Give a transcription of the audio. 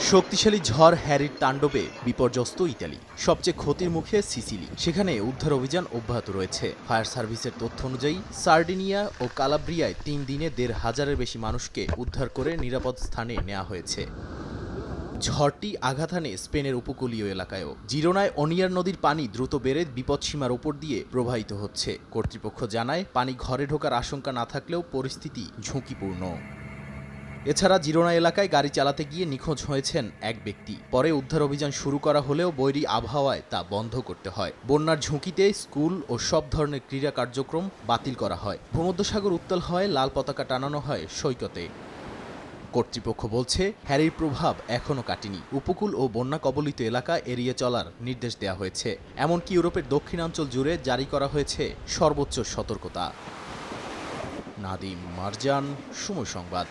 শক্তিশালী ঝড় হ্যারির তাণ্ডবে বিপর্যস্ত ইতালি। সবচেয়ে ক্ষতির মুখে সিসিলি। সেখানে উদ্ধার অভিযান অব্যাহত রয়েছে। ফায়ার সার্ভিসের তথ্য অনুযায়ী সার্ডিনিয়া ও কালাব্রিয়ায় ৩ দিনে ১৫০০-এর বেশি মানুষকে উদ্ধার করে নিরাপদ স্থানে নেওয়া হয়েছে। ঝড়টি আঘাত হানে স্পেনের উপকূলীয় এলাকায়ও। জিরোনায় অনিয়ার নদীর পানি দ্রুত বেড়ে বিপদসীমার ওপর দিয়ে প্রবাহিত হচ্ছে। কর্তৃপক্ষ জানায়, পানি ঘরে ঢোকার আশঙ্কা না থাকলেও পরিস্থিতি ঝুঁকিপূর্ণ। এছাড়া জিরোনা এলাকায় গাড়ি চালাতে গিয়ে নিখোঁজ হয়েছেন এক ব্যক্তি। পরে উদ্ধার অভিযান শুরু করা হলেও বৈরী আবহাওয়ায় তা বন্ধ করতে হয়। বন্যার ঝুঁকিতে স্কুল ও সব ধরনের ক্রীড়া কার্যক্রম বাতিল করা হয়। ভূমধ্যসাগর উত্তাল হয়, লাল পতাকা টানানো হয় সৈকতে। কর্তৃপক্ষ বলছে, হ্যারির প্রভাব এখনও কাটেনি। উপকূল ও বন্যা কবলিত এলাকা এড়িয়ে চলার নির্দেশ দেওয়া হয়েছে। এমনকি ইউরোপের দক্ষিণাঞ্চল জুড়ে জারি করা হয়েছে সর্বোচ্চ সতর্কতা। নাদিম মারজান, সময় সংবাদ।